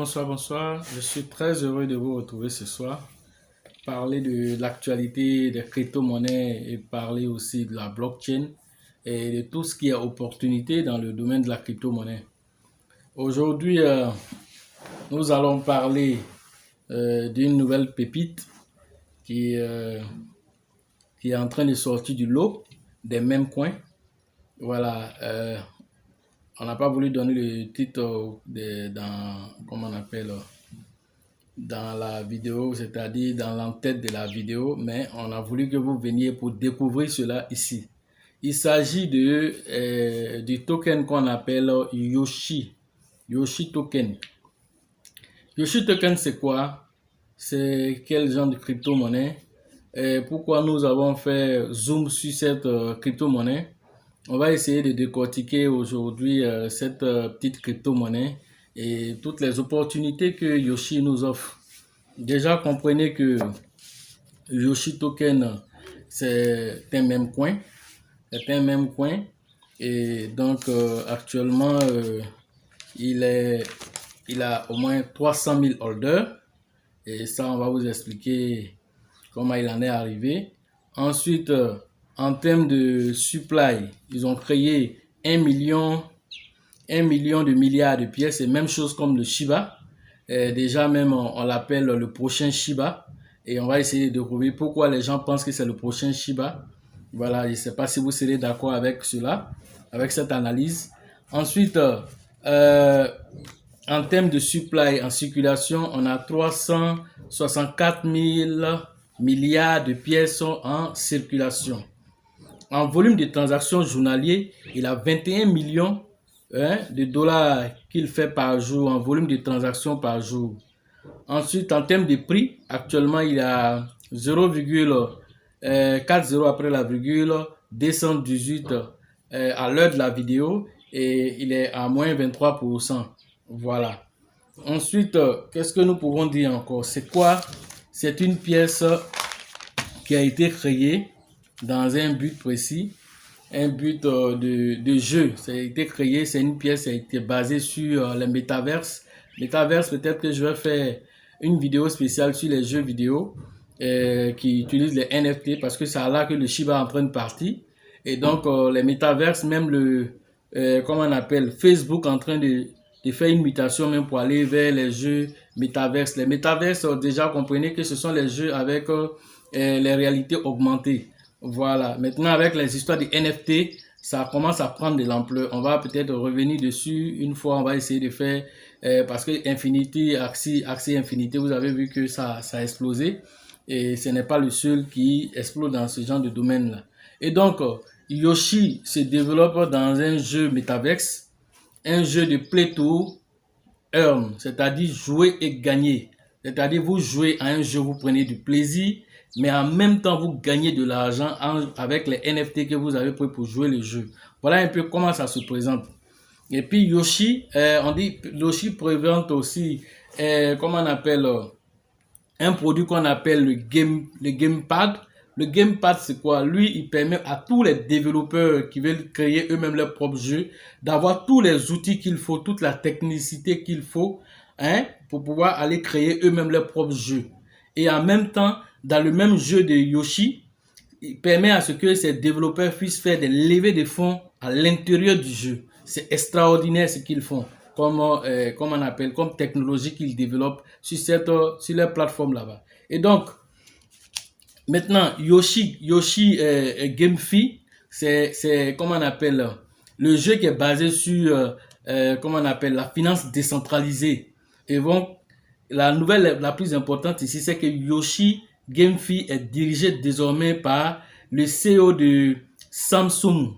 bonsoir. Je suis très heureux de vous retrouver ce soir. Parler de l'actualité des crypto-monnaies et parler aussi de la blockchain et de tout ce qui est opportunité dans le domaine de la crypto-monnaie. Aujourd'hui, nous allons parler d'une nouvelle pépite qui, euh, qui est en train de sortir du lot des mêmes coins. Voilà, on n'a pas voulu donner le titre comment on appelle, dans la vidéo, c'est-à-dire dans l'entête de la vidéo, mais on a voulu que vous veniez pour découvrir cela ici. Il s'agit du token qu'on appelle Yoshi. Yoshi token. Yoshi token, c'est quoi? C'est quel genre de crypto-monnaie? Et pourquoi nous avons fait zoom sur cette crypto-monnaie? On va essayer de décortiquer aujourd'hui cette petite crypto-monnaie et toutes les opportunités que Yoshi nous offre. Déjà, comprenez que Yoshi Token, c'est un même coin. C'est un même coin. Et donc, actuellement, il a au moins 300 000 holders. Et ça, on va vous expliquer comment il en est arrivé. Ensuite, en termes de supply, ils ont créé 1 million de milliards de pièces. C'est même chose comme le Shiba. Déjà même, on l'appelle le prochain Shiba. Et on va essayer de découvrir pourquoi les gens pensent que c'est le prochain Shiba. Voilà, je ne sais pas si vous serez d'accord avec cela, avec cette analyse. Ensuite, en termes de supply en circulation, on a 364 000 milliards de pièces en circulation. En volume de transactions journalier, il a 21 millions de dollars qu'il fait par jour, en volume de transactions par jour. Ensuite, en termes de prix, actuellement, il a 0,40 après la virgule, 218 à l'heure de la vidéo et il est à moins 23%. Voilà. Ensuite, qu'est-ce que nous pouvons dire encore? C'est quoi? C'est une pièce qui a été créée dans un but précis, un but de jeu. Ça a été créé, c'est une pièce qui a été basée sur les métaverses. Métaverse, peut-être que je vais faire une vidéo spéciale sur les jeux vidéo qui utilisent les NFT parce que c'est là que le Shiba est en train de partir. Et donc, les métaverses, même comment on appelle, Facebook en train de faire une mutation même pour aller vers les jeux métaverses. Les métaverses, déjà, comprenez que ce sont les jeux avec les réalités augmentées. Voilà. Maintenant, avec les histoires des NFT, ça commence à prendre de l'ampleur. On va peut-être revenir dessus une fois. On va essayer de faire parce que Infinity, Axie Infinity, vous avez vu que ça a explosé. Et ce n'est pas le seul qui explose dans ce genre de domaine-là. Et donc, Yoshi se développe dans un jeu Metaverse, un jeu de play to earn, c'est-à-dire jouer et gagner. C'est-à-dire vous jouez à un jeu, vous prenez du plaisir, mais en même temps vous gagnez de l'argent avec les NFT que vous avez pris pour jouer le jeu. Voilà un peu comment ça se présente. Et puis Yoshi, on dit Yoshi présente aussi, comment on appelle, un produit qu'on appelle le gamepad. Le gamepad, c'est quoi? Lui, il permet à tous les développeurs qui veulent créer eux-mêmes leurs propres jeux d'avoir tous les outils qu'il faut, toute la technicité qu'il faut, pour pouvoir aller créer eux-mêmes leurs propres jeux. Et en même temps, dans le même jeu de Yoshi, il permet à ce que ces développeurs puissent faire des levées de fonds à l'intérieur du jeu. C'est extraordinaire ce qu'ils font, comme on appelle, comme technologie qu'ils développent sur leur plateforme là-bas. Et donc, maintenant, Yoshi GameFi, c'est comment on appelle, le jeu qui est basé sur, comment on appelle, la finance décentralisée. Et bon, la nouvelle la plus importante ici, c'est que Yoshi GameFi est dirigé désormais par le CEO de Samsung.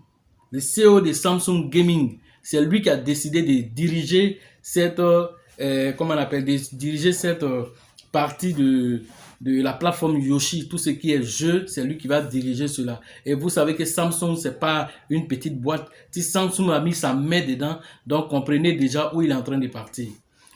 Le CEO de Samsung Gaming, c'est lui qui a décidé de diriger cette, comment on appelle, de diriger cette partie de la plateforme Yoshi, tout ce qui est jeu, c'est lui qui va diriger cela. Et vous savez que Samsung, c'est pas une petite boîte. Si Samsung a mis sa main dedans, donc comprenez déjà où il est en train de partir.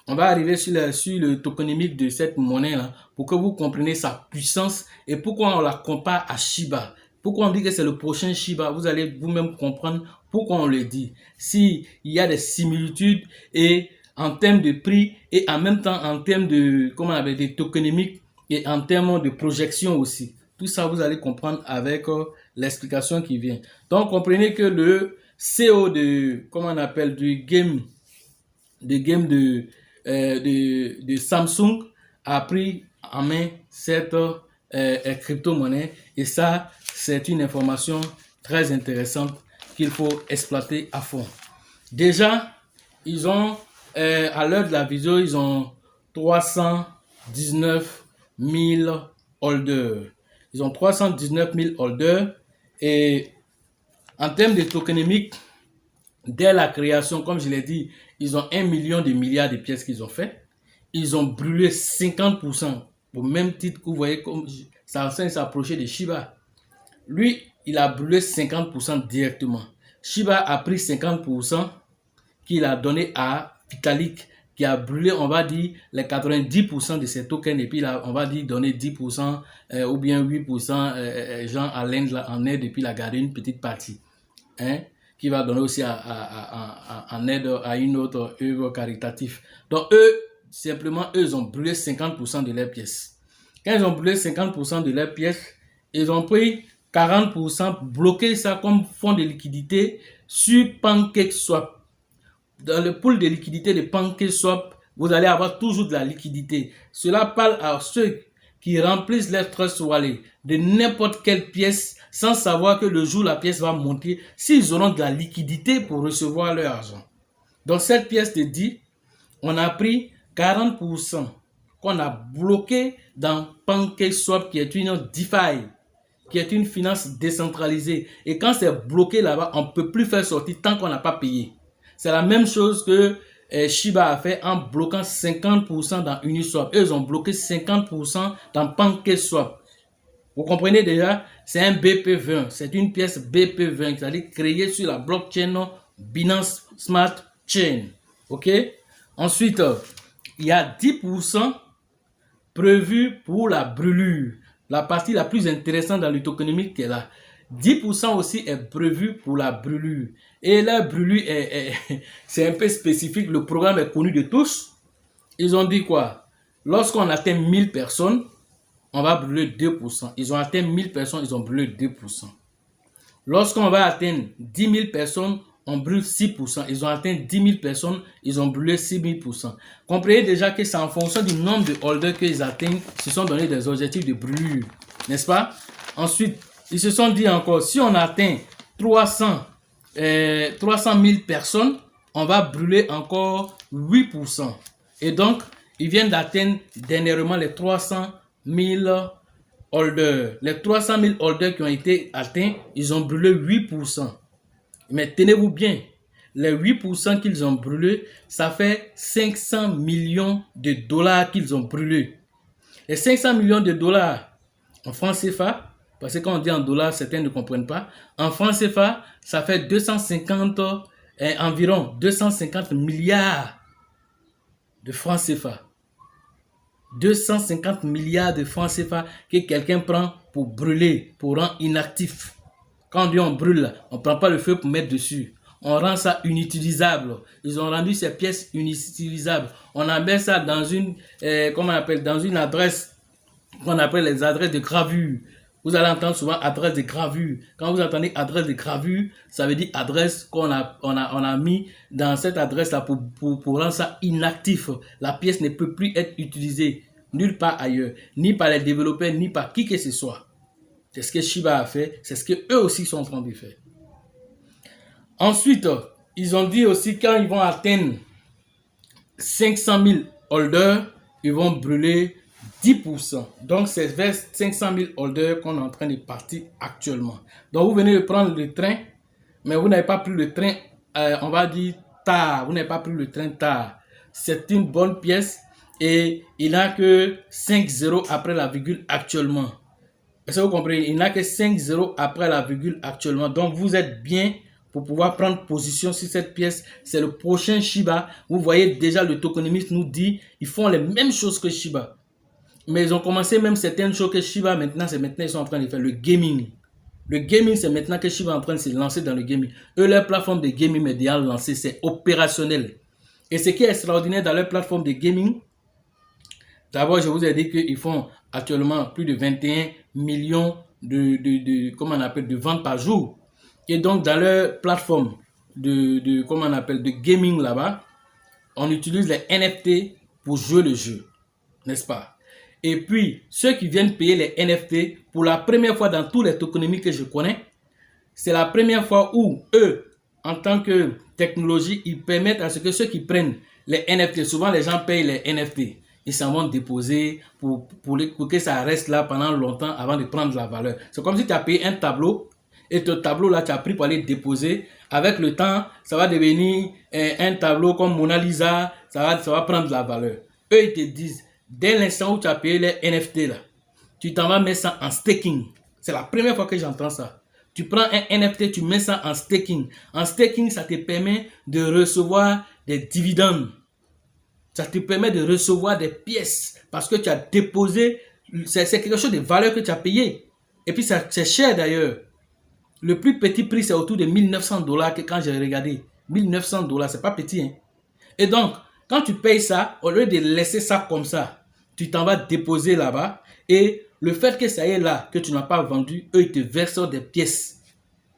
On va arriver sur le tokenomique de cette monnaie-là pour que vous compreniez sa puissance et pourquoi on la compare à Shiba. Pourquoi on dit que c'est le prochain Shiba? Vous allez vous-même comprendre pourquoi on le dit. S'il y a des similitudes et en termes de prix et en même temps en termes de, comment on appelle, de tokenomique et en termes de projection aussi. Tout ça, vous allez comprendre avec l'explication qui vient. Donc, comprenez que le CEO de, comment on appelle, du game de Samsung a pris en main cette crypto-monnaie et ça, c'est une information très intéressante qu'il faut exploiter à fond. Déjà, ils ont, à l'heure de la vidéo, ils ont 319 000 holders. Ils ont 319 000 holders et en termes de tokenomique, dès la création, comme je l'ai dit, ils ont 1 million de milliards de pièces qu'ils ont fait. Ils ont brûlé 50%. Au même titre que vous voyez, comme ça s'approcher de Shiba. Lui, il a brûlé 50% directement. Shiba a pris 50% qu'il a donné à Vitalik, qui a brûlé, on va dire, les 90% de ses tokens. Et puis, là, on va dire, donner 10% ou bien 8% genre à l'Inde en aide. Et puis, il a gardé une petite partie. Hein, qui va donner aussi en aide à une autre œuvre caritative. Donc, eux, simplement, eux, ils ont brûlé 50% de leurs pièces. Quand ils ont brûlé 50% de leurs pièces, ils ont pris 40%, bloqué ça comme fonds de liquidité sur PancakeSwap. Dans le pool de liquidité de PancakeSwap, vous allez avoir toujours de la liquidité. Cela parle à ceux qui remplissent leur Trust Wallet de n'importe quelle pièce sans savoir que le jour où la pièce va monter, s'ils auront de la liquidité pour recevoir leur argent. Donc cette pièce te dit, on a pris 40% qu'on a bloqué dans PancakeSwap qui est une DeFi, qui est une finance décentralisée. Et quand c'est bloqué là-bas, on ne peut plus faire sortir tant qu'on n'a pas payé. C'est la même chose que Shiba a fait en bloquant 50% dans Uniswap. Eux, ils ont bloqué 50% dans PancakeSwap. Vous comprenez déjà, c'est un BP20. C'est une pièce BP20, c'est-à-dire créée sur la blockchain Binance Smart Chain. OK? Ensuite, il y a 10% prévu pour la brûlure. La partie la plus intéressante dans le tokenomique qui est là. 10% aussi est prévu pour la brûlure. Et la brûlure, c'est un peu spécifique. Le programme est connu de tous. Ils ont dit quoi? Lorsqu'on atteint 1000 personnes, on va brûler 2%. Ils ont atteint 1000 personnes, ils ont brûlé 2%. Lorsqu'on va atteindre 10 000 personnes, on brûle 6%. Ils ont atteint 10 000 personnes, ils ont brûlé 6 000%. Comprenez déjà que c'est en fonction du nombre de holders qu'ils atteignent, ils se sont donné des objectifs de brûlure. N'est-ce pas? Ensuite, ils se sont dit encore, si on atteint 300 000 personnes, on va brûler encore 8%. Et donc, ils viennent d'atteindre dernièrement les 300 000 holders. Les 300 000 holders qui ont été atteints, ils ont brûlé 8%. Mais tenez-vous bien, les 8% qu'ils ont brûlés, ça fait 500 millions de dollars qu'ils ont brûlés. Les 500 millions de dollars en francs CFA, parce que quand on dit en dollars, certains ne comprennent pas. En francs CFA, ça fait environ 250 milliards de francs CFA. 250 milliards de francs CFA que quelqu'un prend pour brûler, pour rendre inactif. Quand on dit on brûle, on ne prend pas le feu pour mettre dessus. On rend ça inutilisable. Ils ont rendu ces pièces inutilisables. On met ça dans une, dans une adresse qu'on appelle les adresses de gravure. Vous allez entendre souvent adresse de gravure. Quand vous entendez adresse de gravure, ça veut dire adresse qu'on a mis dans cette adresse-là pour rendre ça inactif. La pièce ne peut plus être utilisée nulle part ailleurs, ni par les développeurs, ni par qui que ce soit. C'est ce que Shiba a fait, c'est ce qu'eux aussi sont en train de faire. Ensuite, ils ont dit aussi quand ils vont atteindre 500 000 holders, ils vont brûler 10%. Donc, c'est vers 500 000 holders qu'on est en train de partir actuellement. Donc, vous venez de prendre le train, mais vous n'avez pas pris le train, on va dire tard. Vous n'avez pas pris le train tard. C'est une bonne pièce et il n'a que 5 zéros après la virgule actuellement. Est-ce que vous comprenez? Il n'a que 5 zéros après la virgule actuellement. Donc, vous êtes bien pour pouvoir prendre position sur cette pièce. C'est le prochain Shiba. Vous voyez déjà, le tokenomiste nous dit ils font les mêmes choses que Shiba. Mais ils ont commencé même certaines choses que Shiba, maintenant ils sont en train de faire. Le gaming. Le gaming, c'est maintenant que Shiba est en train de se lancer dans le gaming. Eux, leur plateforme de gaming est déjà lancée. C'est opérationnel. Et ce qui est extraordinaire dans leur plateforme de gaming, d'abord, je vous ai dit qu'ils font actuellement plus de 21 millions comment on appelle, de ventes par jour. Et donc, dans leur plateforme comment on appelle, de gaming là-bas, on utilise les NFT pour jouer le jeu, n'est-ce pas? Et puis, ceux qui viennent payer les NFT, pour la première fois dans tous les tokenomics que je connais, c'est la première fois où eux, en tant que technologie, ils permettent à ce que ceux qui prennent les NFT, souvent les gens payent les NFT, ils s'en vont déposer pour que ça reste là pendant longtemps avant de prendre la valeur. C'est comme si tu as payé un tableau et ce tableau là tu as pris pour aller déposer. Avec le temps, ça va devenir un tableau comme Mona Lisa, ça va prendre la valeur. Eux, ils te disent, dès l'instant où tu as payé les NFT là, tu t'en vas mettre ça en staking. C'est la première fois que j'entends ça. Tu prends un NFT, tu mets ça en staking. En staking, ça te permet de recevoir des dividendes. Ça te permet de recevoir des pièces parce que tu as déposé, c'est quelque chose de valeur que tu as payé. Et puis, c'est cher d'ailleurs. Le plus petit prix, c'est autour de $1900 que quand j'ai regardé. $1900, c'est pas petit. Hein? Et donc, quand tu payes ça, au lieu de laisser ça comme ça, tu t'en vas déposer là-bas. Et le fait que ça est là, que tu n'as pas vendu, eux, ils te versent des pièces.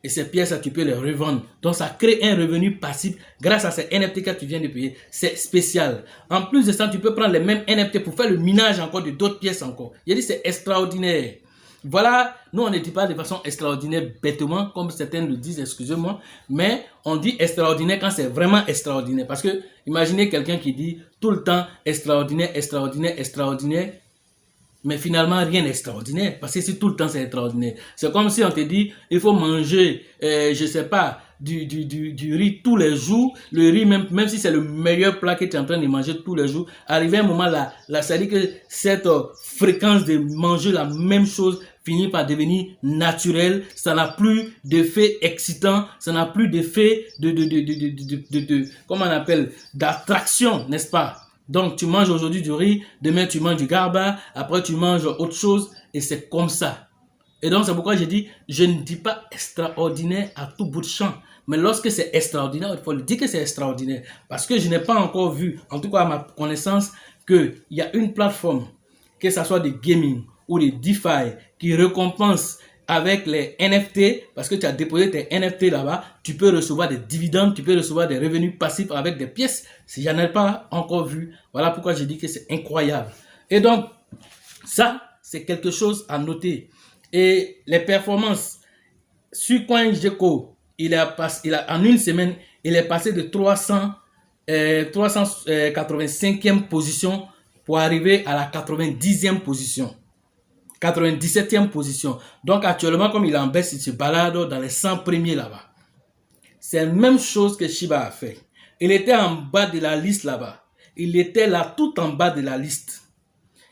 Et ces pièces-là, tu peux les revendre. Donc, ça crée un revenu passif grâce à ces NFT que tu viens de payer. C'est spécial. En plus de ça, tu peux prendre les mêmes NFT pour faire le minage encore de d'autres pièces encore. Il dit c'est extraordinaire. Voilà, nous on ne dit pas de façon extraordinaire bêtement, comme certains le disent, excusez-moi, mais on dit extraordinaire quand c'est vraiment extraordinaire. Parce que imaginez quelqu'un qui dit tout le temps extraordinaire, extraordinaire, extraordinaire, mais finalement rien d'extraordinaire, parce que si tout le temps c'est extraordinaire. C'est comme si on te dit, il faut manger, je sais pas, du riz tous les jours, le riz même si c'est le meilleur plat que tu es en train de manger tous les jours, arrivé un moment là, ça dit que cette fréquence de manger la même chose finit par devenir naturel, ça n'a plus d'effet excitant, ça n'a plus d'effet comment on appelle, d'attraction, n'est-ce pas? Donc, tu manges aujourd'hui du riz, demain tu manges du garba, après tu manges autre chose, et c'est comme ça. Et donc, c'est pourquoi je dis, je ne dis pas extraordinaire à tout bout de champ. Mais lorsque c'est extraordinaire, il faut le dire que c'est extraordinaire. Parce que je n'ai pas encore vu, en tout cas à ma connaissance, qu'il y a une plateforme, que ce soit de gaming ou de DeFi, qui récompense avec les NFT, parce que tu as déposé tes NFT là-bas, tu peux recevoir des dividendes, tu peux recevoir des revenus passifs avec des pièces. Si j'en ai pas encore vu, voilà pourquoi je dis que c'est incroyable. Et donc, ça, c'est quelque chose à noter. Et les performances sur CoinGecko, en une semaine, il est passé de 385e position pour arriver à la 90e position. 97e position. Donc actuellement, comme il est en baisse, il se balade dans les 100 premiers là-bas. C'est la même chose que Shiba a fait. Il était en bas de la liste là-bas. Il était là tout en bas de la liste.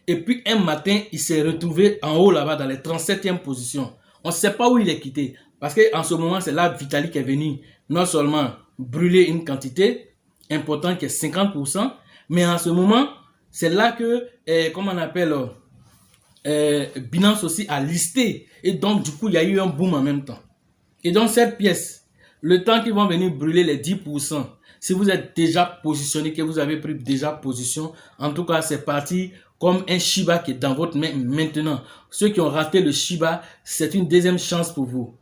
Et puis un matin, il s'est retrouvé en haut là-bas dans les 37e position. On ne sait pas où il est quitté. Parce qu'en ce moment, c'est là Vitalik est venu non seulement brûler une quantité importante qui est 50%, mais en ce moment, c'est là que, comment on appelle, Binance aussi a listé. Et donc, du coup, il y a eu un boom en même temps. Et donc, cette pièce, le temps qu'ils vont venir brûler les 10%, si vous êtes déjà positionné, que vous avez pris déjà position, en tout cas, c'est parti comme un Shiba qui est dans votre main maintenant. Ceux qui ont raté le Shiba, c'est une deuxième chance pour vous.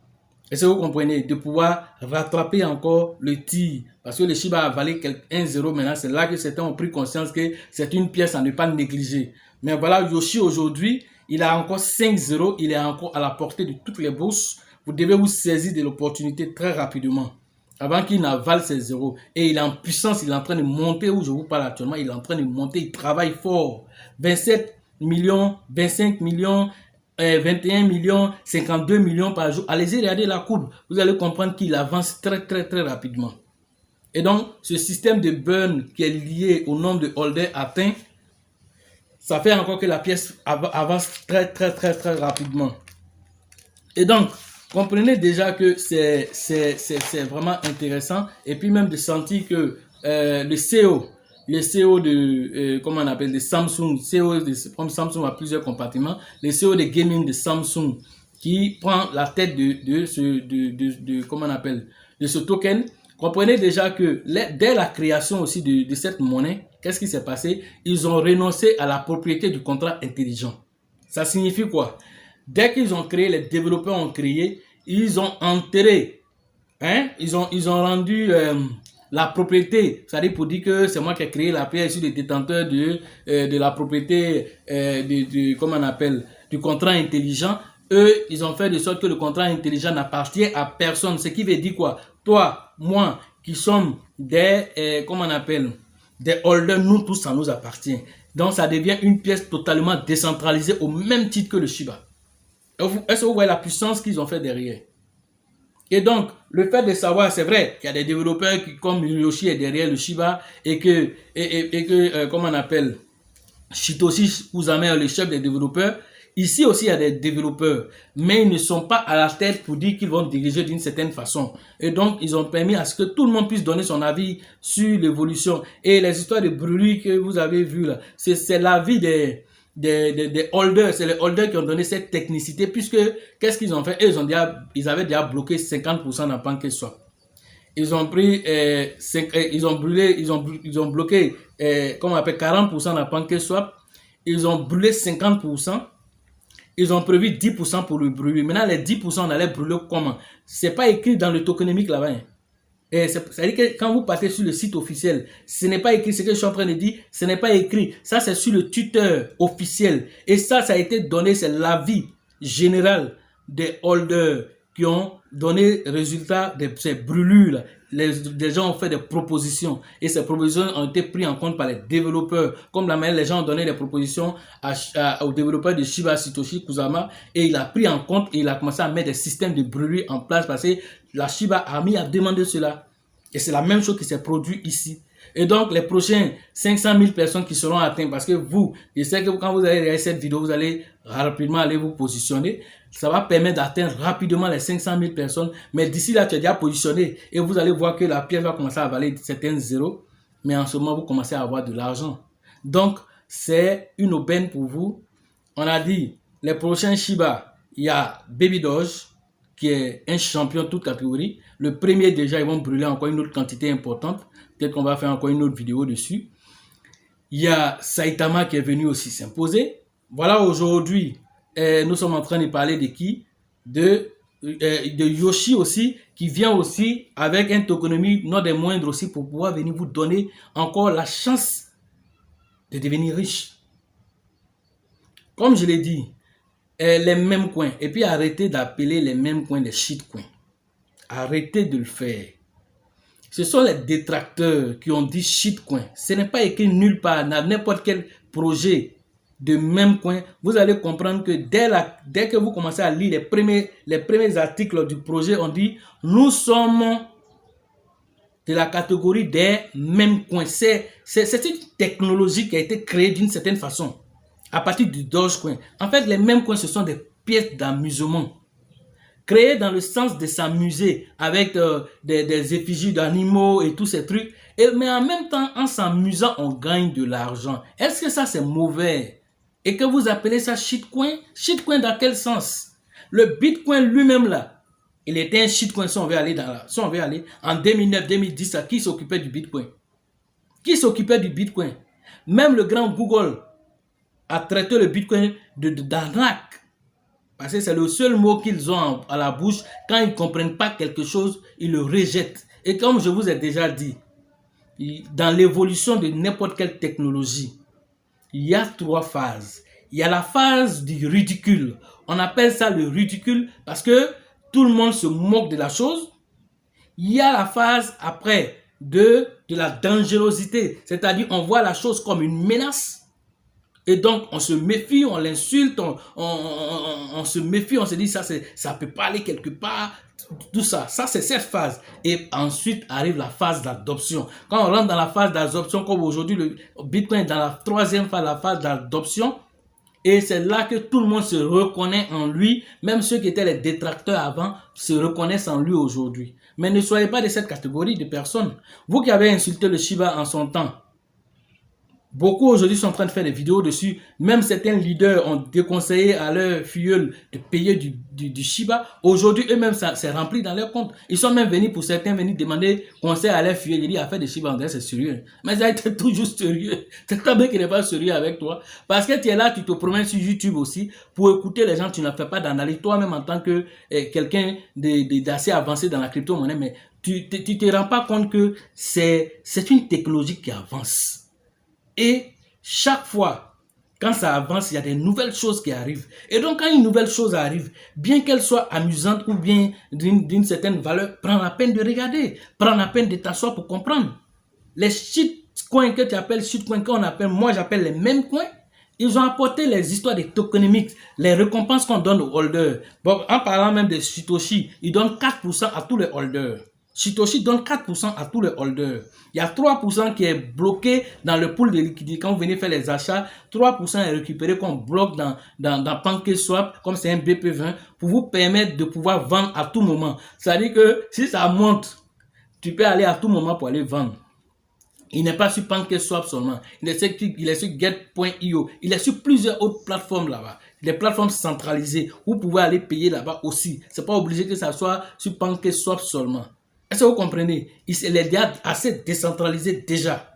Est-ce que vous comprenez? De pouvoir rattraper encore le tir. Parce que le Shiba a valé 1,0 maintenant. C'est là que certains ont pris conscience que c'est une pièce à ne pas négliger. Mais voilà, Yoshi aujourd'hui, il a encore 5,0. Il est encore à la portée de toutes les bourses. Vous devez vous saisir de l'opportunité très rapidement. Avant qu'il n'avale ses zéros. Et il est en puissance, il est en train de monter où je vous parle actuellement. Il est en train de monter, il travaille fort. 27 millions, 25 millions, 21 millions, 52 millions par jour. Allez-y, regardez la courbe. Vous allez comprendre qu'il avance très, très, très rapidement. Et donc, ce système de burn qui est lié au nombre de holders atteint, ça fait encore que la pièce avance très, très, très, très rapidement. Et donc, comprenez déjà que c'est vraiment intéressant. Et puis même de sentir que le CEO de, comment on appelle, de Samsung, comme Samsung a plusieurs compartiments, le CEO de gaming de Samsung qui prend la tête comment on appelle, de ce token, Comprenez déjà que dès la création aussi de cette monnaie, qu'est-ce qui s'est passé? Ils ont renoncé à la propriété du contrat intelligent. Ça signifie quoi? Dès qu'ils ont créé, les développeurs ont créé, ils ont enterré, hein? Ils ont rendu la propriété, c'est-à-dire pour dire que c'est moi qui ai créé la pierre, je suis le détenteur de la propriété, comment on appelle, du contrat intelligent. Eux, ils ont fait de sorte que le contrat intelligent n'appartient à personne. Ce qui veut dire quoi? Toi, moi, qui sommes comment on appelle, des holders, nous tous, ça nous appartient. Donc, ça devient une pièce totalement décentralisée au même titre que le Shiba. Est-ce que vous voyez la puissance qu'ils ont fait derrière? Et donc, le fait de savoir, c'est vrai qu'il y a des développeurs qui, comme Yoshi est derrière le Shiba et que comment on appelle, Shitoshi Kusama est le chef des développeurs. Ici aussi, il y a des développeurs, mais ils ne sont pas à la tête pour dire qu'ils vont diriger d'une certaine façon. Et donc, ils ont permis à ce que tout le monde puisse donner son avis sur l'évolution. Et les histoires de bruit que vous avez vues là, c'est l'avis des holders, c'est les holders qui ont donné cette technicité, puisque qu'est-ce qu'ils ont fait? Et ils avaient déjà bloqué 50% dans PancakeSwap. Ils ont pris, ils ont bloqué, comment on appelle, 40% dans PancakeSwap. Ils ont brûlé 50%. Ils ont prévu 10% pour le brûler. Maintenant, les 10%, on allait brûler comment? C'est pas écrit dans le tokenomique là-bas. Et c'est-à-dire que quand vous partez sur le site officiel, ce n'est pas écrit, ce que je suis en train de dire, ce n'est pas écrit. Ça, c'est sur le tuteur officiel. Et ça a été donné, c'est l'avis général des holders qui ont donné résultat de ces brûlures. Les gens ont fait des propositions et ces propositions ont été prises en compte par les développeurs. Comme la manière, les gens ont donné des propositions aux développeurs de Shiba Satoshi Kusama et il a pris en compte et il a commencé à mettre des systèmes de brûlures en place parce que la Shiba Army a demandé cela. Et c'est la même chose qui s'est produit ici. Et donc, les prochains 500 000 personnes qui seront atteintes, parce que vous, je sais que quand vous allez regarder cette vidéo, vous allez rapidement aller vous positionner. Ça va permettre d'atteindre rapidement les 500 000 personnes. Mais d'ici là, tu es déjà positionné et vous allez voir que la pièce va commencer à valer certains zéros. Mais en ce moment, vous commencez à avoir de l'argent. Donc, c'est une aubaine pour vous. On a dit, les prochains Shiba, il y a Baby Doge, qui est un champion de toute catégorie. Le premier, déjà, ils vont brûler encore une autre quantité importante. Peut-être qu'on va faire encore une autre vidéo dessus. Il y a Saitama qui est venu aussi s'imposer. Voilà, aujourd'hui, nous sommes en train de parler de qui? De Yoshi aussi, qui vient aussi avec un tokenomique non des moindres aussi pour pouvoir venir vous donner encore la chance de devenir riche. Comme je l'ai dit, les mêmes coins. Et puis arrêtez d'appeler les mêmes coins des shitcoins. Arrêtez de le faire. Ce sont les détracteurs qui ont dit shitcoin. Ce n'est pas écrit nulle part, n'importe quel projet de même coin. Vous allez comprendre que dès que vous commencez à lire les premiers articles du projet, on dit nous sommes de la catégorie des mêmes coins. C'est une technologie qui a été créée d'une certaine façon à partir du Dogecoin. En fait, les mêmes coins, ce sont des pièces d'amusement créées dans le sens de s'amuser avec des effigies d'animaux et tous ces trucs. Mais en même temps, en s'amusant, on gagne de l'argent. Est-ce que ça, c'est mauvais? Et que vous appelez ça shitcoin? Shitcoin dans quel sens? Le Bitcoin lui-même là, il était un shitcoin si on veut aller en 2009-2010, qui s'occupait du Bitcoin? Qui s'occupait du Bitcoin? Même le grand Google a traité le Bitcoin d'arnaque. Parce que c'est le seul mot qu'ils ont à la bouche. Quand ils ne comprennent pas quelque chose, ils le rejettent. Et comme je vous ai déjà dit, dans l'évolution de n'importe quelle technologie, il y a 3 phases. Il y a la phase du ridicule. On appelle ça le ridicule parce que tout le monde se moque de la chose. Il y a la phase après de la dangerosité. C'est-à-dire on voit la chose comme une menace. Et donc, on se méfie, on l'insulte, on se méfie, on se dit ça ne peut pas aller quelque part, tout ça. Ça, c'est cette phase. Et ensuite arrive la phase d'adoption. Quand on rentre dans la phase d'adoption, comme aujourd'hui, le Bitcoin est dans la 3e phase, la phase d'adoption. Et c'est là que tout le monde se reconnaît en lui. Même ceux qui étaient les détracteurs avant se reconnaissent en lui aujourd'hui. Mais ne soyez pas de cette catégorie de personnes. Vous qui avez insulté le Shiba en son temps, Beaucoup aujourd'hui sont en train de faire des vidéos dessus. Même certains leaders ont déconseillé à leurs filleuls de payer du Shiba. Aujourd'hui, eux-mêmes, ça c'est rempli dans leur compte. Ils sont même venus, pour certains, venir demander conseil à leurs filleuls. Ils disent, à faire des Shiba, on dirait c'est sérieux. Mais ça a été toujours sérieux. C'est toi qui n'est pas sérieux avec toi. Parce que tu es là, tu te promènes sur YouTube aussi pour écouter les gens. Tu ne fais pas d'analyse. Toi-même, en tant que quelqu'un d'assez avancé dans la crypto-monnaie, mais tu te rends pas compte que c'est une technologie qui avance. Et chaque fois, quand ça avance, il y a des nouvelles choses qui arrivent. Et donc, quand une nouvelle chose arrive, bien qu'elle soit amusante ou bien d'une certaine valeur, prends la peine de regarder, prends la peine de t'asseoir pour comprendre. Les shitcoins que tu appelles shitcoins, moi j'appelle les mêmes coins, ils ont apporté les histoires des tokenomics, les récompenses qu'on donne aux holders. Bon, en parlant même de Satoshi, ils donnent 4% à tous les holders. Satoshi donne 4% à tous les holders. Il y a 3% qui est bloqué dans le pool de liquidité. Quand vous venez faire les achats, 3% est récupéré qu'on bloque dans PancakeSwap, comme c'est un BP20, pour vous permettre de pouvoir vendre à tout moment. C'est-à-dire que si ça monte, tu peux aller à tout moment pour aller vendre. Il n'est pas sur PancakeSwap seulement. Il est sur Get.io. Il est sur plusieurs autres plateformes là-bas. Des plateformes centralisées. Vous pouvez aller payer là-bas aussi. C'est pas obligé que ça soit sur PancakeSwap seulement. Est-ce que vous comprenez? Il est déjà assez décentralisé déjà.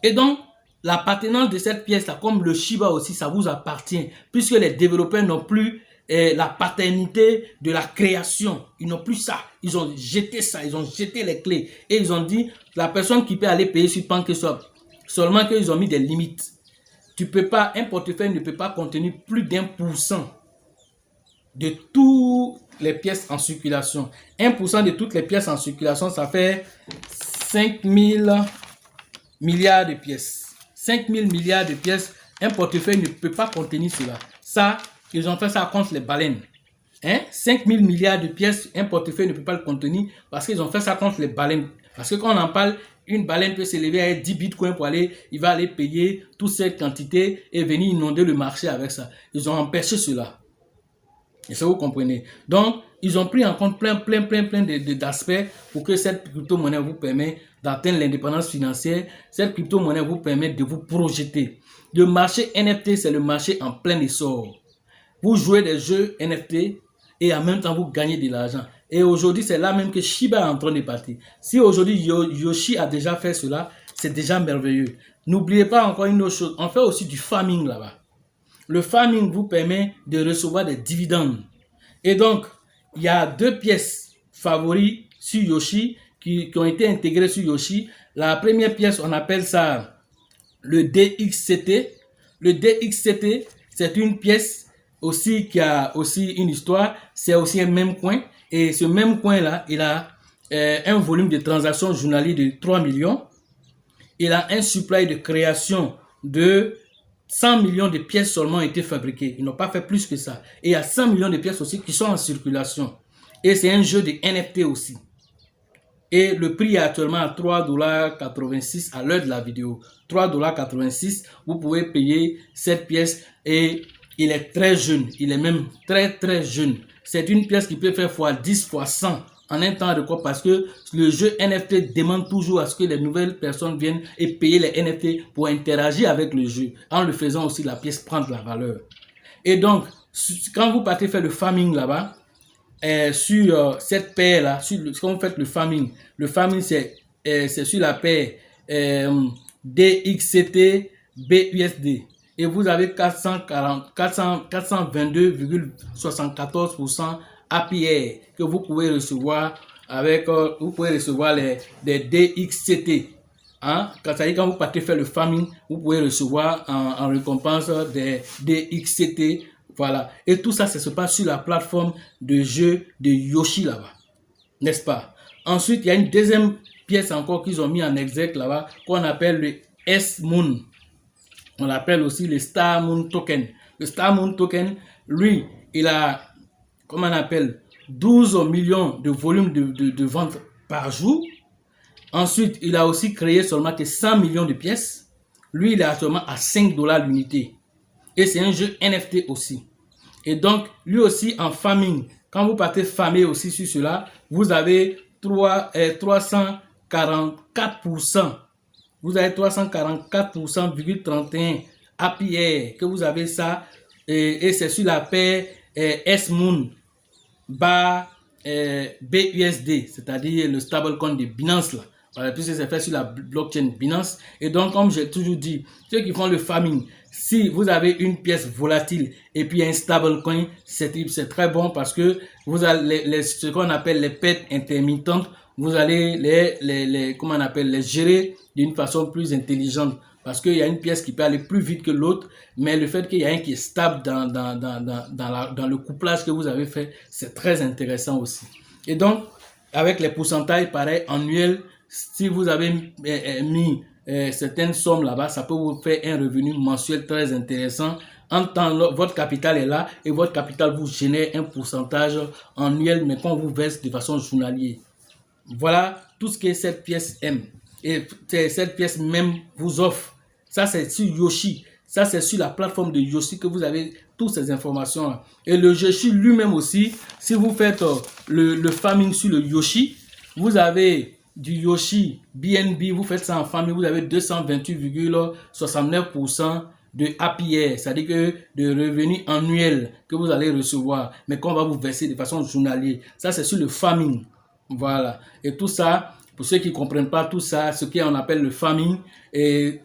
Et donc, l'appartenance de cette pièce-là, comme le Shiba aussi, ça vous appartient. Puisque les développeurs n'ont plus la paternité de la création. Ils n'ont plus ça. Ils ont jeté ça. Ils ont jeté les clés. Et ils ont dit, la personne qui peut aller payer sur PancakeSwap, seulement qu'ils ont mis des limites. Tu peux pas, un portefeuille ne peut pas contenir plus d'1% de toutes les pièces en circulation. 1% de toutes les pièces en circulation, ça fait 5000 milliards de pièces. 5000 milliards de pièces, un portefeuille ne peut pas contenir cela. Ça, ils ont fait ça contre les baleines. 5000 milliards de pièces, un portefeuille ne peut pas le contenir parce qu'ils ont fait ça contre les baleines. Parce que quand on en parle, une baleine peut s'élever à 10 bitcoins pour aller, il va aller payer toute cette quantité et venir inonder le marché avec ça. Ils ont empêché cela. Et ça, vous comprenez. Donc, ils ont pris en compte plein d'aspects pour que cette crypto-monnaie vous permette d'atteindre l'indépendance financière. Cette crypto-monnaie vous permet de vous projeter. Le marché NFT, c'est le marché en plein essor. Vous jouez des jeux NFT et en même temps, vous gagnez de l'argent. Et aujourd'hui, c'est là même que Shiba est en train de partir. Si aujourd'hui, Yoshi a déjà fait cela, c'est déjà merveilleux. N'oubliez pas encore une autre chose. On fait aussi du farming là-bas. Le farming vous permet de recevoir des dividendes. Et donc, il y a deux pièces favoris sur Yoshi qui ont été intégrées sur Yoshi. La première pièce, on appelle ça le DXCT. Le DXCT, c'est une pièce aussi qui a aussi une histoire. C'est aussi un même coin. Et ce même coin-là, il a un volume de transactions journalier de 3 millions. Il a un supply de création de 100 millions de pièces seulement ont été fabriquées. Ils n'ont pas fait plus que ça. Et il y a 100 millions de pièces aussi qui sont en circulation. Et c'est un jeu de NFT aussi. Et le prix est actuellement à 3,86 $ à l'heure de la vidéo. 3,86 $. Vous pouvez payer cette pièce et il est très jeune. Il est même très jeune. C'est une pièce qui peut faire x10, x100 en un temps record parce que le jeu NFT demande toujours à ce que les nouvelles personnes viennent et payer les NFT pour interagir avec le jeu. En le faisant aussi, la pièce prend de la valeur. Et donc, quand vous partez faire le farming là-bas, sur cette paire-là, quand vous faites le farming c'est sur la paire DXCT BUSD. Et vous avez 422,74% APR que vous pouvez recevoir avec, vous pouvez recevoir des DXCT. Quand vous partez faire le farming, vous pouvez recevoir en récompense des DXCT. Voilà. Et tout ça, ça se passe sur la plateforme de jeu de Yoshi là-bas. N'est-ce pas? Ensuite, il y a une deuxième pièce encore qu'ils ont mis en exergue là-bas qu'on appelle le S-Moon. On l'appelle aussi le Star Moon Token. Le Star Moon Token, lui, il a, comment on appelle, 12 millions de volume de ventes par jour. Ensuite, il a aussi créé seulement que 100 millions de pièces. Lui, il est actuellement à 5 $ l'unité. Et c'est un jeu NFT aussi. Et donc, lui aussi en farming, quand vous partez farmer aussi sur cela, vous avez 344% vous avez 344,31% APR, que vous avez ça, et c'est sur la paire S-Moon bar BUSD, c'est-à-dire le stablecoin de Binance là. Voilà, puisque c'est fait sur la blockchain Binance. Et donc, comme j'ai toujours dit, ceux qui font le farming, si vous avez une pièce volatile et puis un stablecoin, c'est très bon parce que vous avez ce qu'on appelle les pertes intermittentes, vous allez comment on appelle, les gérer d'une façon plus intelligente. Parce qu'il y a une pièce qui peut aller plus vite que l'autre, mais le fait qu'il y a un qui est stable dans le couplage que vous avez fait, c'est très intéressant aussi. Et donc, avec les pourcentages pareils, annuels, si vous avez mis certaines sommes là-bas, ça peut vous faire un revenu mensuel très intéressant. En temps, votre capital est là et votre capital vous génère un pourcentage annuel, mais qu'on vous verse de façon journalière. Voilà tout ce que cette pièce aime. Et cette pièce même vous offre. Ça, c'est sur Yoshi. Ça, c'est sur la plateforme de Yoshi que vous avez toutes ces informations-là. Et le Yoshi lui-même aussi, si vous faites le farming sur le Yoshi, vous avez du Yoshi BNB, vous faites ça en famille, vous avez 228,69% de APR, c'est-à-dire que de revenus annuels que vous allez recevoir, mais qu'on va vous verser de façon journalière. Ça, c'est sur le farming. Voilà. Et tout ça, pour ceux qui ne comprennent pas tout ça, ce qu'on appelle le farming, et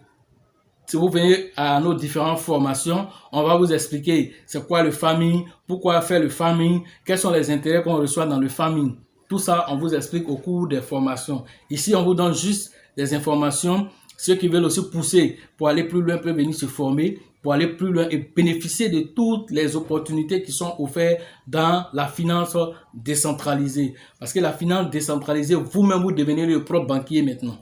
si vous venez à nos différentes formations, on va vous expliquer c'est quoi le farming, pourquoi faire le farming, quels sont les intérêts qu'on reçoit dans le farming. Tout ça, on vous explique au cours des formations. Ici, on vous donne juste des informations. Ceux qui veulent aussi pousser pour aller plus loin peuvent venir se former, pour aller plus loin et bénéficier de toutes les opportunités qui sont offertes dans la finance décentralisée. Parce que la finance décentralisée, vous-même, vous devenez le propre banquier maintenant.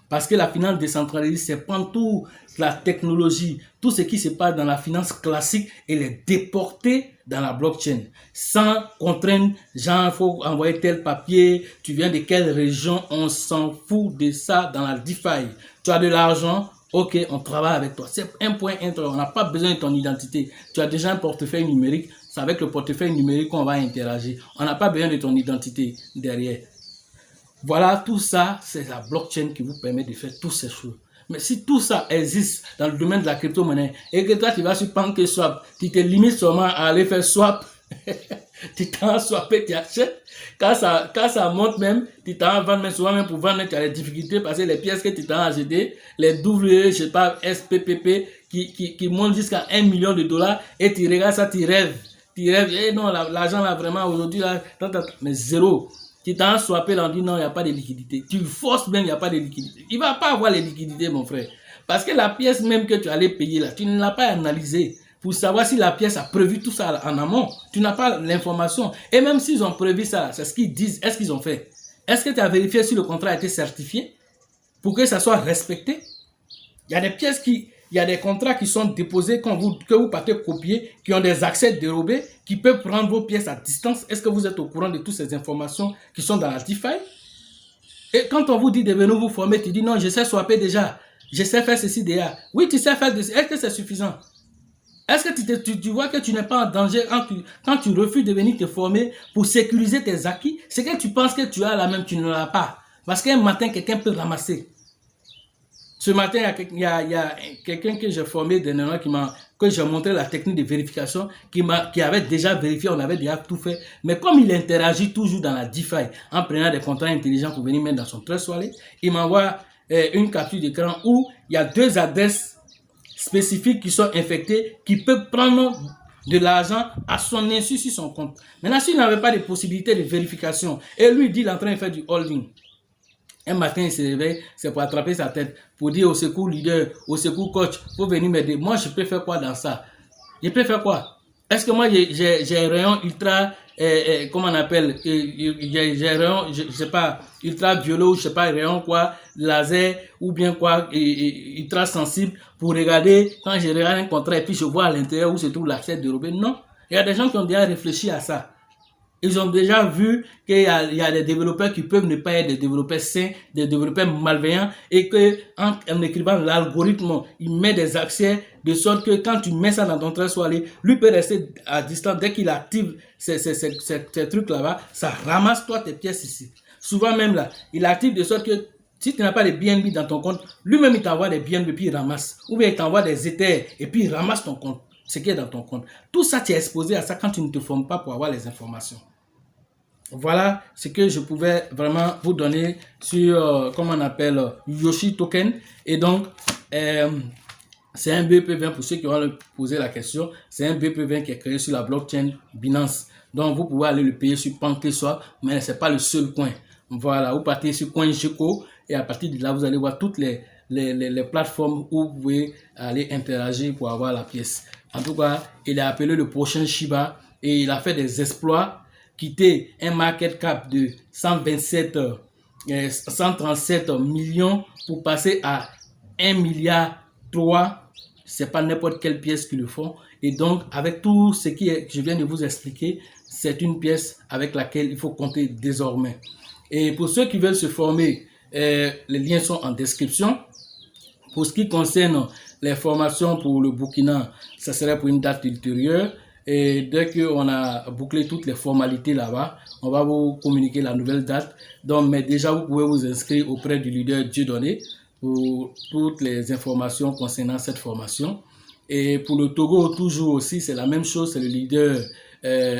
Parce que la finance décentralisée, c'est prendre toute la technologie, tout ce qui se passe dans la finance classique et les déporter dans la blockchain. Sans contrainte, genre, il faut envoyer tel papier, tu viens de quelle région, on s'en fout de ça dans la DeFi. Tu as de l'argent, ok, on travaille avec toi. C'est un point intéressant, on n'a pas besoin de ton identité. Tu as déjà un portefeuille numérique, c'est avec le portefeuille numérique qu'on va interagir. On n'a pas besoin de ton identité derrière. Voilà, tout ça, c'est la blockchain qui vous permet de faire toutes ces choses. Mais si tout ça existe dans le domaine de la crypto-monnaie et que toi, tu vas sur PancakeSwap, tu te limites seulement à aller faire swap, tu t'en swap et tu achètes. Quand ça monte même, tu t'en vends, mais souvent même pour vendre, tu as des difficultés parce que les pièces que tu t'en as achetées, les W, je sais pas, SPPP, qui montent jusqu'à $1 million et tu regardes ça, tu rêves. Tu rêves, et non, l'argent là, vraiment, aujourd'hui, là, mais zéro. Tu t'en swappé, là, on dit non, il n'y a pas de liquidité. Tu forces bien, il n'y a pas de liquidité. Il ne va pas avoir les liquidités, mon frère. Parce que la pièce même que tu allais payer là, tu ne l'as pas analysée pour savoir si la pièce a prévu tout ça en amont. Tu n'as pas l'information. Et même s'ils ont prévu ça, c'est ce qu'ils disent. Est-ce qu'ils ont fait? Est-ce que tu as vérifié si le contrat a été certifié pour que ça soit respecté? Il y a des pièces il y a des contrats qui sont déposés que vous partez copier, qui ont des accès dérobés, qui peuvent prendre vos pièces à distance. Est-ce que vous êtes au courant de toutes ces informations qui sont dans la DeFi? Et quand on vous dit de venir vous former, tu dis non, je sais swapper déjà, je sais faire ceci déjà. Oui, tu sais faire ceci. Est-ce que c'est suffisant? Est-ce que tu vois que tu n'es pas en danger quand tu refuses de venir te former pour sécuriser tes acquis? C'est que tu penses que tu as la même, tu ne l'as pas. Parce qu'un matin, quelqu'un peut ramasser. Ce matin, il y a quelqu'un que j'ai formé dernièrement que j'ai montré la technique de vérification, qui avait déjà vérifié, on avait déjà tout fait. Mais comme il interagit toujours dans la DeFi, en prenant des contrats intelligents pour venir mettre dans son Trust Wallet, il m'envoie une capture d'écran où il y a 2 adresses spécifiques qui sont infectées, qui peuvent prendre de l'argent à son insu sur son compte. Maintenant, s'il n'avait pas de possibilité de vérification, et lui dit qu'il est en train de faire du holding, un matin, il se réveille, c'est pour attraper sa tête, pour dire au secours leader, au secours coach, pour venir m'aider. Moi, je peux faire quoi dans ça? Je peux faire quoi? Est-ce que moi, j'ai un rayon ultra, comment on appelle, j'ai un rayon, je sais pas, ultra violet ou je sais pas, rayon quoi, laser ou bien quoi, ultra sensible pour regarder, quand je regarde un contrat et puis je vois à l'intérieur où se trouve l'accès dérobé? Non. Il y a des gens qui ont déjà réfléchi à ça. Ils ont déjà vu qu'il y a des développeurs qui peuvent ne pas être des développeurs sains, des développeurs malveillants, et qu'en écrivant l'algorithme, il met des accès de sorte que quand tu mets ça dans ton Trust Wallet, lui peut rester à distance. Dès qu'il active ces trucs là-bas, ça ramasse toi tes pièces ici. Souvent même là, il active de sorte que Si tu n'as pas de BNB dans ton compte, lui-même il t'envoie des BNB puis il ramasse. Ou bien il t'envoie des Ethers et puis il ramasse ton compte, ce qui est dans ton compte. Tout ça, tu es exposé à ça quand tu ne te formes pas pour avoir les informations. Voilà ce que je pouvais vraiment vous donner sur, comment on appelle, Yoshi Token. Et donc, c'est un BEP20 pour ceux qui vont poser la question. C'est un BEP20 qui est créé sur la blockchain Binance. Donc, vous pouvez aller le payer sur PancakeSwap, mais ce n'est pas le seul coin. Voilà, vous partez sur CoinGecko et à partir de là, vous allez voir toutes les plateformes où vous pouvez aller interagir pour avoir la pièce. En tout cas, il est appelé le prochain Shiba et il a fait des exploits, quitter un market cap de 137 millions pour passer à 1 milliard 3. C'est pas n'importe quelle pièce qui le font. Et donc, avec tout ce que je viens de vous expliquer, c'est une pièce avec laquelle il faut compter désormais. Et pour ceux qui veulent se former, les liens sont en description. Pour ce qui concerne les formations pour le Burkina, ça serait pour une date ultérieure. Et dès qu'on a bouclé toutes les formalités là-bas, on va vous communiquer la nouvelle date. Donc, mais déjà, vous pouvez vous inscrire auprès du leader Dieudonné pour toutes les informations concernant cette formation. Et pour le Togo, toujours aussi, c'est la même chose. C'est le leader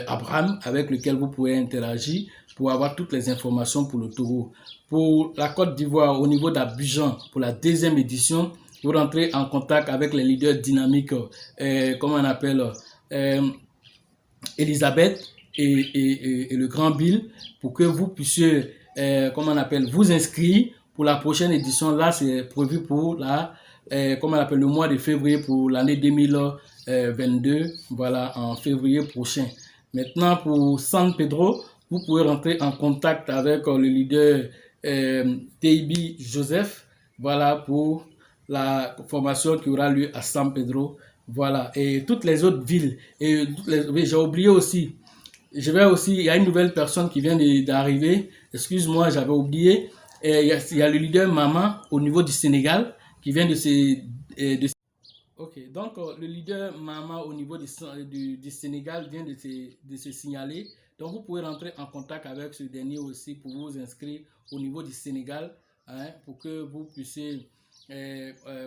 Abraham avec lequel vous pouvez interagir pour avoir toutes les informations pour le Togo. Pour la Côte d'Ivoire, au niveau d'Abidjan, pour la deuxième édition, vous rentrez en contact avec les leaders dynamiques, comment on appelle, Elisabeth et le grand Bill, pour que vous puissiez, comment on appelle, vous inscrire pour la prochaine édition. Là, c'est prévu pour la, comment on appelle, le mois de février pour l'année 2022, voilà, en février prochain. Maintenant, pour San Pedro, vous pouvez rentrer en contact avec le leader Teibi Joseph, voilà, pour la formation qui aura lieu à San Pedro. Voilà, et toutes les autres villes. Et oui, j'ai oublié aussi. Il y a une nouvelle personne qui vient d'arriver. Excuse-moi, j'avais oublié. Et il y a le leader Maman au niveau du Sénégal qui vient de Ok, donc le leader Maman au niveau du Sénégal vient de se signaler. Donc vous pouvez rentrer en contact avec ce dernier aussi pour vous inscrire au niveau du Sénégal, hein, pour que vous puissiez,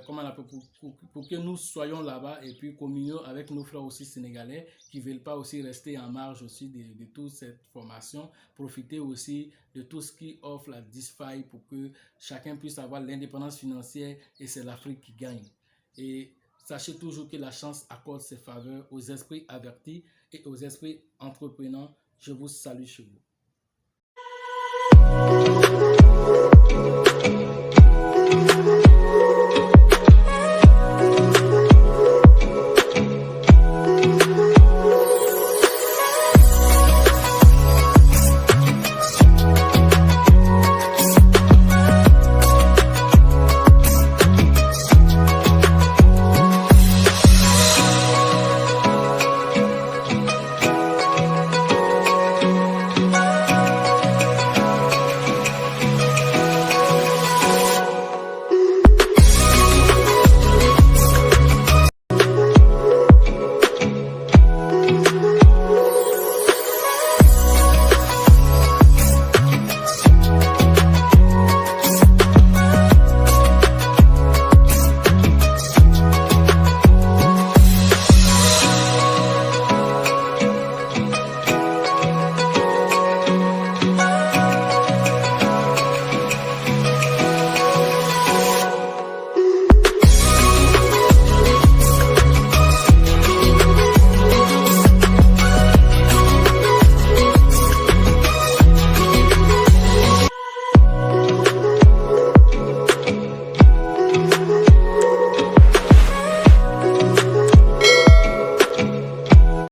comment on appelle, pour que nous soyons là-bas et puis communions avec nos frères aussi sénégalais qui ne veulent pas aussi rester en marge aussi de toute cette formation. Profiter aussi de tout ce qui offre la DeFi pour que chacun puisse avoir l'indépendance financière et c'est l'Afrique qui gagne. Et sachez toujours que la chance accorde ses faveurs aux esprits avertis et aux esprits entrepreneurs. Je vous salue chez vous.